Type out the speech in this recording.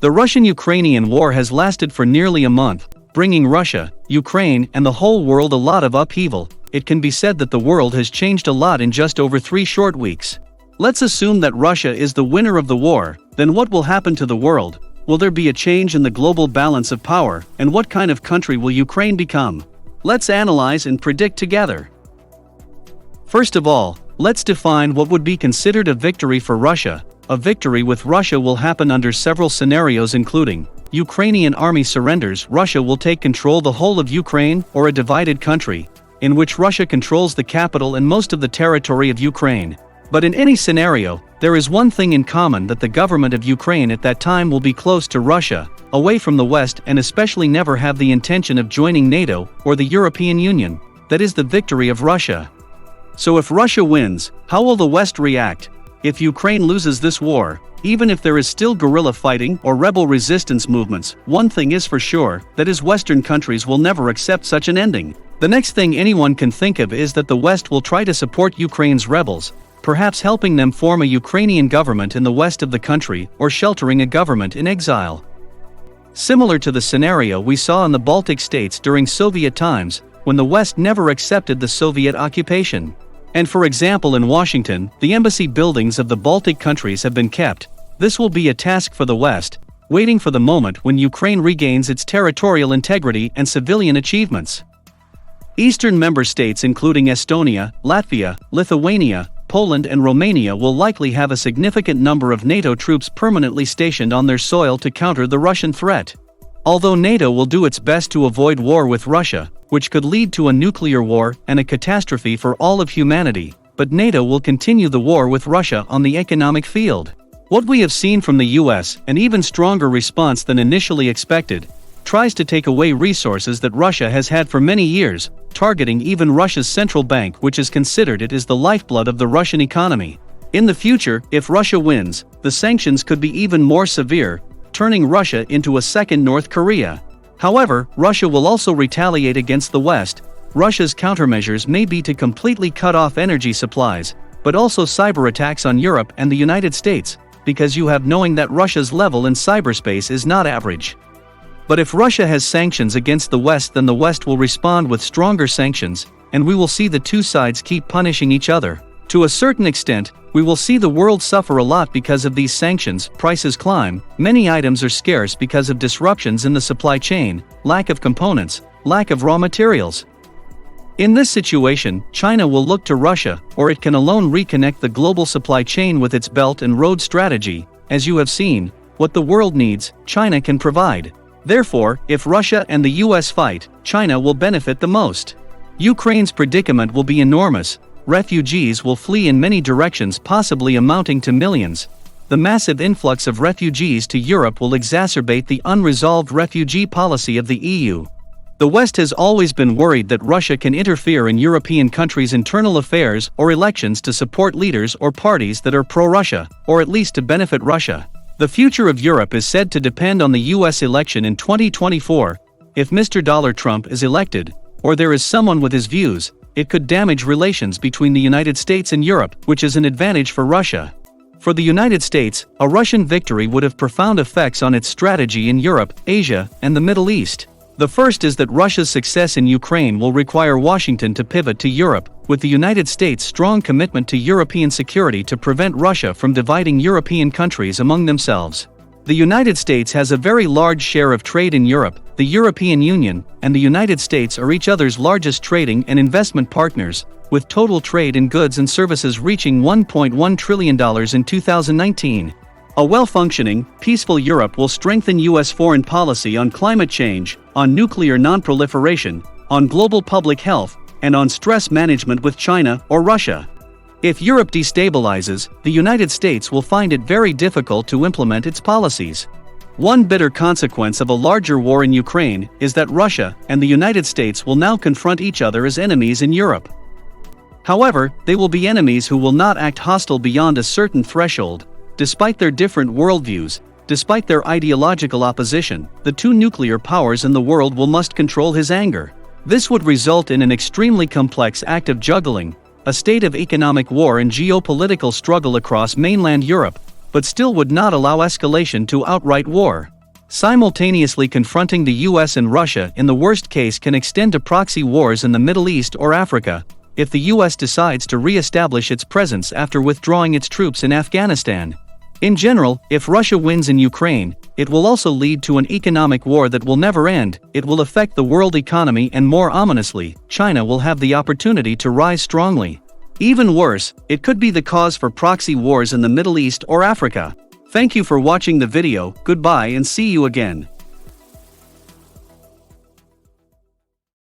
The Russian-Ukrainian war has lasted for nearly a month, bringing Russia, Ukraine, and the whole world a lot of upheaval. It can be said that the world has changed a lot in just over 3 short weeks. Let's assume that Russia is the winner of the war, then what will happen to the world? Will there be a change in the global balance of power, and what kind of country will Ukraine become? Let's analyze and predict together. First of all, let's define what would be considered a victory for Russia. A victory with Russia will happen under several scenarios, including Ukrainian army surrenders. Russia will take control the whole of Ukraine, or a divided country, in which Russia controls the capital and most of the territory of Ukraine. But in any scenario, there is one thing in common: that the government of Ukraine at that time will be close to Russia, away from the West, and especially never have the intention of joining NATO or the European Union. That is the victory of Russia. So if Russia wins, how will the West react? If Ukraine loses this war, even if there is still guerrilla fighting or rebel resistance movements, one thing is for sure, that is Western countries will never accept such an ending. The next thing anyone can think of is that the West will try to support Ukraine's rebels, perhaps helping them form a Ukrainian government in the west of the country, or sheltering a government in exile. Similar to the scenario we saw in the Baltic states during Soviet times, when the West never accepted the Soviet occupation. And for example, in Washington, the embassy buildings of the Baltic countries have been kept. This will be a task for the West, waiting for the moment when Ukraine regains its territorial integrity and civilian achievements. Eastern member states including Estonia, Latvia, Lithuania, Poland and Romania will likely have a significant number of NATO troops permanently stationed on their soil to counter the Russian threat. Although NATO will do its best to avoid war with Russia, which could lead to a nuclear war and a catastrophe for all of humanity, but NATO will continue the war with Russia on the economic field. What we have seen from the US, an even stronger response than initially expected, tries to take away resources that Russia has had for many years, targeting even Russia's central bank, which is considered it is the lifeblood of the Russian economy. In the future, if Russia wins, the sanctions could be even more severe, turning Russia into a second North Korea. However, Russia will also retaliate against the West. Russia's countermeasures may be to completely cut off energy supplies, but also cyber attacks on Europe and the United States, because you have knowing that Russia's level in cyberspace is not average. But if Russia has sanctions against the West, then the West will respond with stronger sanctions, and we will see the two sides keep punishing each other. To a certain extent, we will see the world suffer a lot because of these sanctions. Prices climb, many items are scarce because of disruptions in the supply chain, lack of components, lack of raw materials. In this situation, China will look to Russia, or it can alone reconnect the global supply chain with its Belt and Road strategy. As you have seen, what the world needs, China can provide. Therefore, if Russia and the US fight, China will benefit the most. Ukraine's predicament will be enormous. Refugees will flee in many directions, possibly amounting to millions. The massive influx of refugees to Europe will exacerbate the unresolved refugee policy of the EU. The West has always been worried that Russia can interfere in European countries' internal affairs or elections to support leaders or parties that are pro-Russia, or at least to benefit Russia. The future of Europe is said to depend on the US election in 2024. If Mr. Trump is elected, or there is someone with his views, it could damage relations between the United States and Europe, which is an advantage for Russia. For the United States, a Russian victory would have profound effects on its strategy in Europe, Asia, and the Middle East. The first is that Russia's success in Ukraine will require Washington to pivot to Europe, with the United States' strong commitment to European security to prevent Russia from dividing European countries among themselves. The United States has a very large share of trade in Europe. The European Union and the United States are each other's largest trading and investment partners, with total trade in goods and services reaching $1.1 trillion in 2019. A well-functioning, peaceful Europe will strengthen US foreign policy on climate change, on nuclear non-proliferation, on global public health, and on stress management with China or Russia. If Europe destabilizes, the United States will find it very difficult to implement its policies. One bitter consequence of a larger war in Ukraine is that Russia and the United States will now confront each other as enemies in Europe. However, they will be enemies who will not act hostile beyond a certain threshold. Despite their different worldviews, despite their ideological opposition, the two nuclear powers in the world must control his anger. This would result in an extremely complex act of juggling, a state of economic war and geopolitical struggle across mainland Europe, but still would not allow escalation to outright war. Simultaneously confronting the US and Russia in the worst case can extend to proxy wars in the Middle East or Africa, if the US decides to re-establish its presence after withdrawing its troops in Afghanistan. In general, if Russia wins in Ukraine, it will also lead to an economic war that will never end. It will affect the world economy, and more ominously, China will have the opportunity to rise strongly. Even worse, it could be the cause for proxy wars in the Middle East or Africa. Thank you for watching the video. Goodbye and see you again.